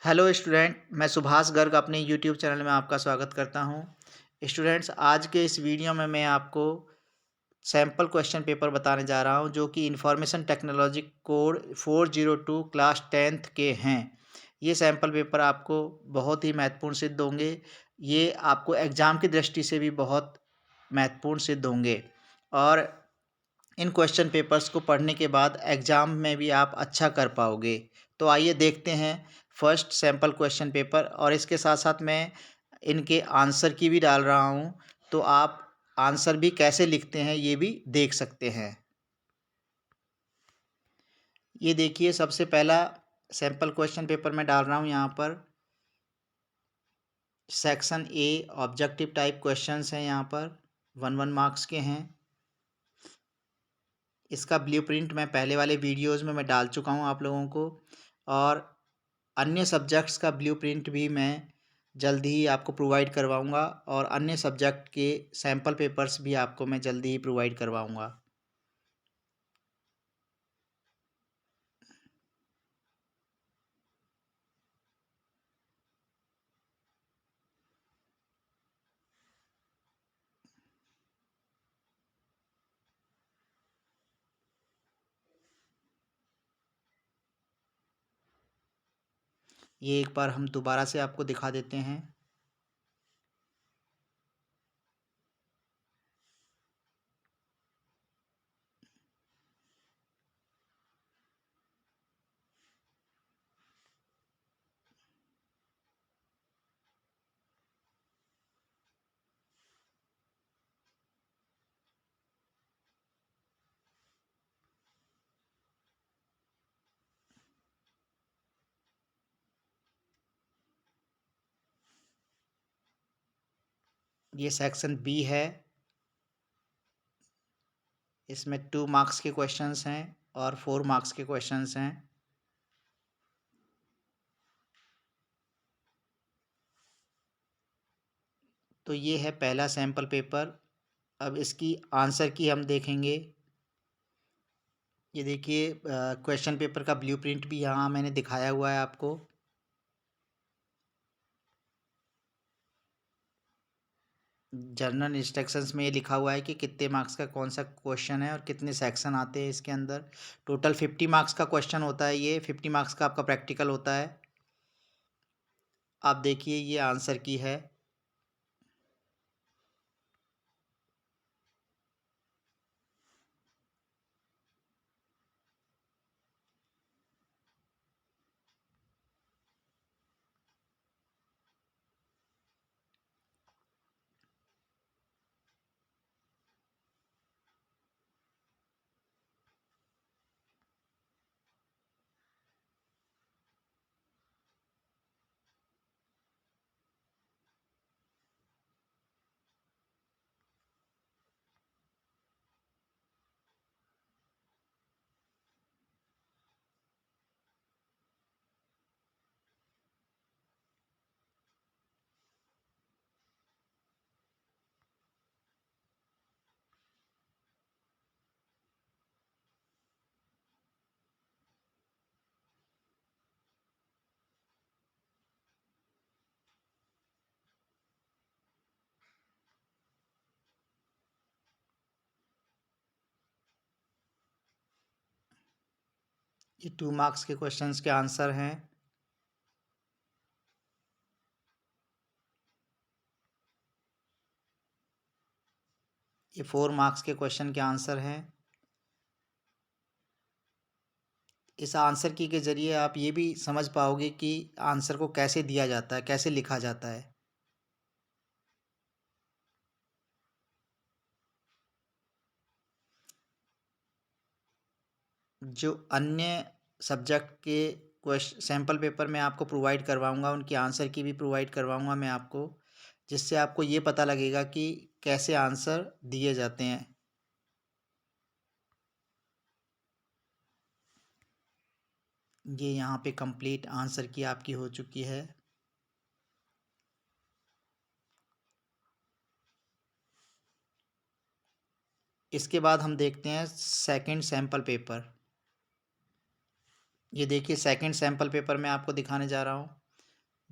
Hello student, मैं सुभाष गर्ग अपने YouTube channel में आपका स्वागत करता हूं। स्टूडेंट्स, आज के इस वीडियो में मैं आपको सैम्पल क्वेश्चन पेपर बताने जा रहा हूं जो कि information technology code 402 class 10th के हैं। ये सैम्पल पेपर आपको बहुत ही महत्वपूर्ण सिद्ध होंगे। ये आपको एग्ज़ाम की दृष्टि से भी बहुत महत्वपूर्ण सिद्ध होंगे और इन क्वेश्चन पेपर्स को पढ़ने के बाद एग्ज़ाम में भी आप अच्छा कर पाओगे। तो आइए देखते हैं फर्स्ट सैम्पल क्वेश्चन पेपर, और इसके साथ साथ मैं इनके आंसर की भी डाल रहा हूँ, तो आप आंसर भी कैसे लिखते हैं ये भी देख सकते हैं। ये देखिए, सबसे पहला सैम्पल क्वेश्चन पेपर मैं डाल रहा हूँ यहाँ पर। Section A objective type questions हैं, यहाँ पर 1 मार्क्स के हैं। इसका ब्लूप्रिंट मैं पहले वाले वीडियोज़ में मैं डाल चुका हूँ आप लोगों को, और अन्य सब्जेक्ट्स का ब्लूप्रिंट भी मैं जल्दी ही आपको प्रोवाइड करवाऊँगा, और अन्य सब्जेक्ट के सैम्पल पेपर्स भी आपको मैं जल्दी ही प्रोवाइड करवाऊँगा। ये एक बार हम दोबारा से आपको दिखा देते हैं। ये सेक्शन बी है। इसमें 2 मार्क्स के क्वेश्चंस हैं और 4 मार्क्स के क्वेश्चंस हैं। तो ये है पहला सैम्पल पेपर। अब इसकी आंसर की हम देखेंगे। ये देखिए, क्वेश्चन पेपर का ब्लूप्रिंट भी यहाँ मैंने दिखाया हुआ है आपको। जर्नल इंस्ट्रक्शंस में ये लिखा हुआ है कि कितने मार्क्स का कौन सा क्वेश्चन है और कितने सेक्शन आते हैं इसके अंदर। टोटल 50 मार्क्स का क्वेश्चन होता है। ये 50 मार्क्स का आपका प्रैक्टिकल होता है। आप देखिए, ये आंसर की है। ये 2 मार्क्स के क्वेश्चंस के आंसर हैं। ये 4 मार्क्स के क्वेश्चन के आंसर हैं। इस आंसर की के ज़रिए आप ये भी समझ पाओगे कि आंसर को कैसे दिया जाता है, कैसे लिखा जाता है। जो अन्य सब्जेक्ट के सैम्पल पेपर मैं आपको प्रोवाइड करवाऊँगा, उनके आंसर की भी प्रोवाइड करवाऊँगा मैं आपको, जिससे आपको ये पता लगेगा कि कैसे आंसर दिए जाते हैं। ये यहाँ पे कंप्लीट आंसर की आपकी हो चुकी है। इसके बाद हम देखते हैं सेकंड सैम्पल पेपर। ये देखिए, सेकंड सैम्पल पेपर मैं आपको दिखाने जा रहा हूँ।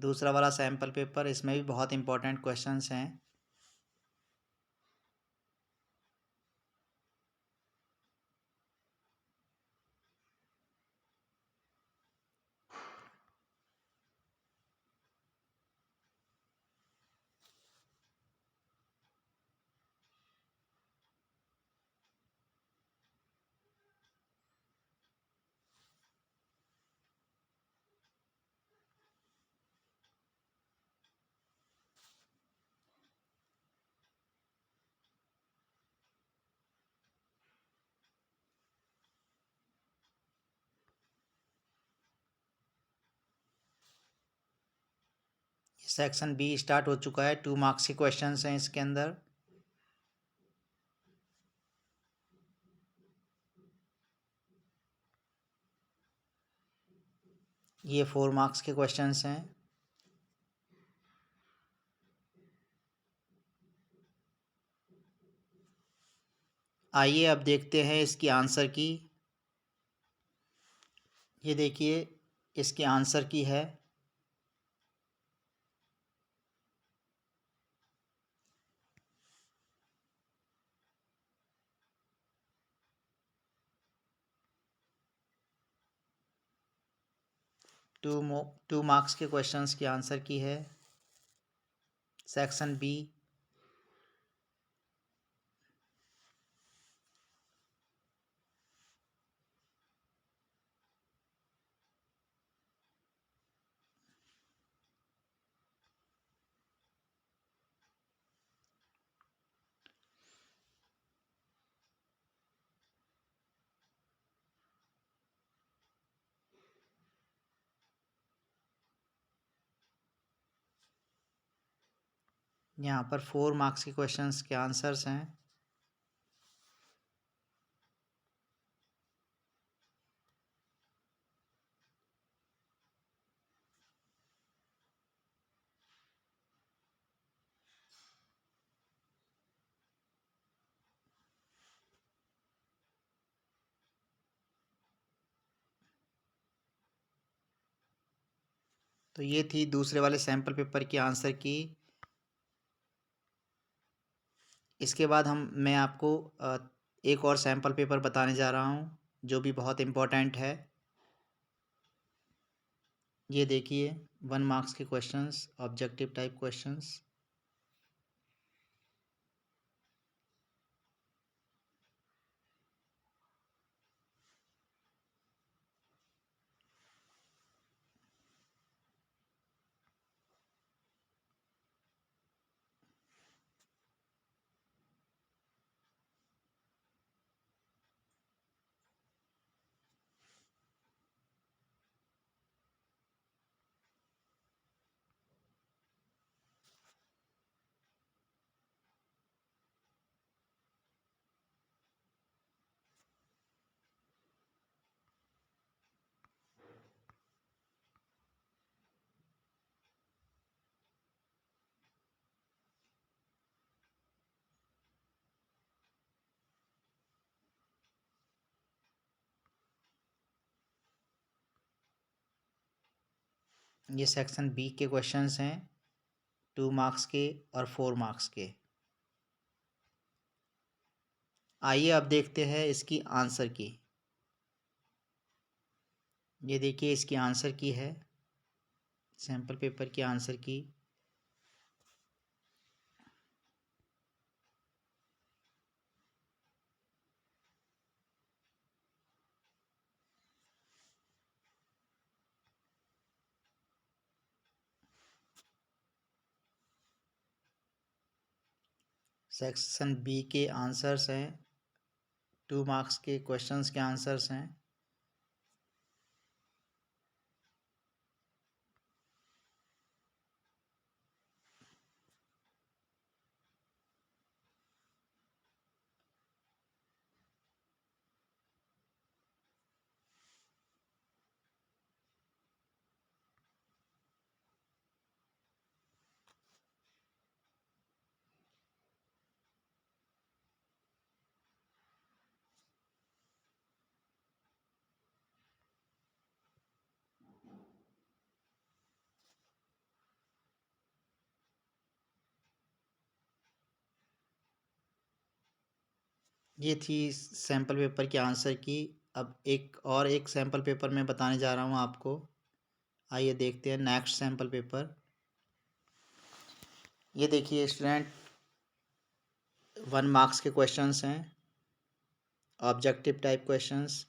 दूसरा वाला सैम्पल पेपर, इसमें भी बहुत इंपॉर्टेंट क्वेश्चंस हैं। सेक्शन बी स्टार्ट हो चुका है। 2 मार्क्स के क्वेश्चंस हैं इसके अंदर। ये 4 मार्क्स के क्वेश्चंस हैं। आइए अब देखते हैं इसकी आंसर की। ये देखिए इसके आंसर की है। टू मार्क्स के क्वेश्चंस की आंसर की है सेक्शन बी। यहाँ पर 4 मार्क्स के क्वेश्चंस के आंसर्स हैं। तो ये थी दूसरे वाले सैम्पल पेपर की आंसर की। इसके बाद मैं आपको एक और सैम्पल पेपर बताने जा रहा हूँ जो भी बहुत इम्पोर्टेंट है। ये देखिए 1 मार्क्स के क्वेश्चंस, ऑब्जेक्टिव टाइप क्वेश्चंस। ये सेक्शन बी के क्वेश्चंस हैं 2 मार्क्स के और 4 मार्क्स के। आइए अब देखते हैं इसकी आंसर की। ये देखिए इसकी आंसर की है सैम्पल पेपर की आंसर की। सेक्शन बी के आंसर्स हैं 2 मार्क्स के क्वेश्चंस के आंसर्स हैं। ये थी सैम्पल पेपर के आंसर की। अब एक सैम्पल पेपर मैं बताने जा रहा हूँ आपको। आइए देखते हैं नेक्स्ट सैम्पल पेपर। ये देखिए स्टूडेंट, 1 मार्क्स के क्वेश्चंस हैं, objective type questions.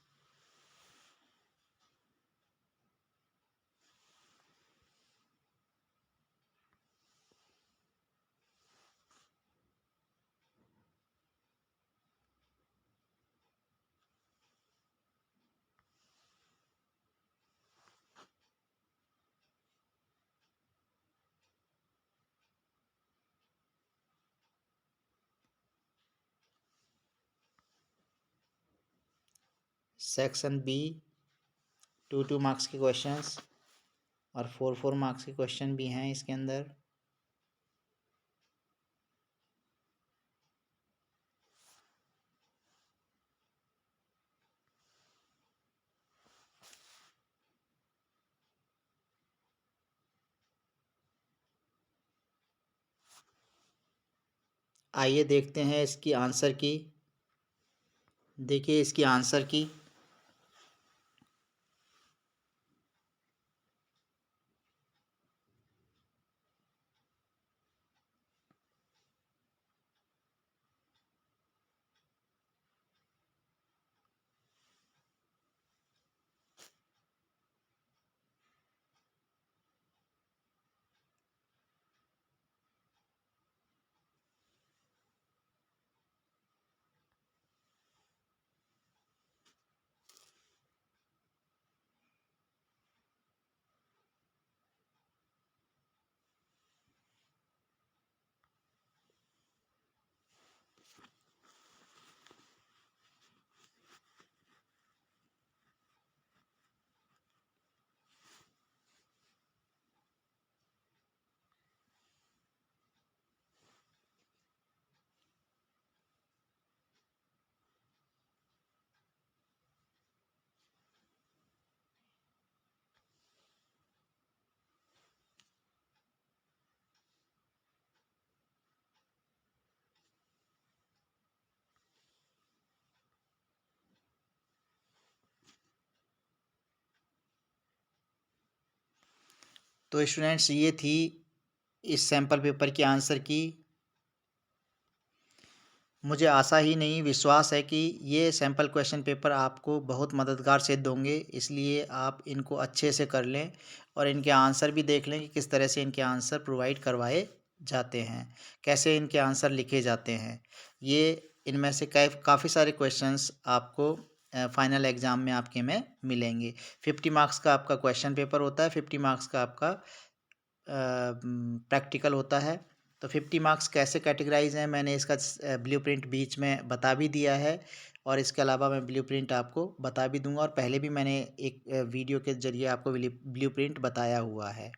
Section B 2 marks के क्वेश्चंस और 4 मार्क्स के क्वेश्चन भी हैं इसके अंदर। आइए देखते हैं इसकी आंसर की। देखिए इसकी आंसर की। तो स्टूडेंट्स ये थी इस सैम्पल पेपर के आंसर की। मुझे आशा ही नहीं विश्वास है कि ये सैम्पल क्वेश्चन पेपर आपको बहुत मददगार सिद्ध होंगे, इसलिए आप इनको अच्छे से कर लें और इनके आंसर भी देख लें कि किस तरह से इनके आंसर प्रोवाइड करवाए जाते हैं, कैसे इनके आंसर लिखे जाते हैं। ये इनमें से काफ़ी सारे क्वेश्चंस आपको फाइनल एग्ज़ाम में आपके में मिलेंगे। 50 मार्क्स का आपका क्वेश्चन पेपर होता है, 50 मार्क्स का आपका प्रैक्टिकल होता है। तो 50 मार्क्स कैसे कैटेगराइज हैं मैंने इसका ब्लूप्रिंट बीच में बता भी दिया है, और इसके अलावा मैं ब्लूप्रिंट आपको बता भी दूंगा, और पहले भी मैंने एक वीडियो के ज़रिए आपको ब्लूप्रिंट बताया हुआ है।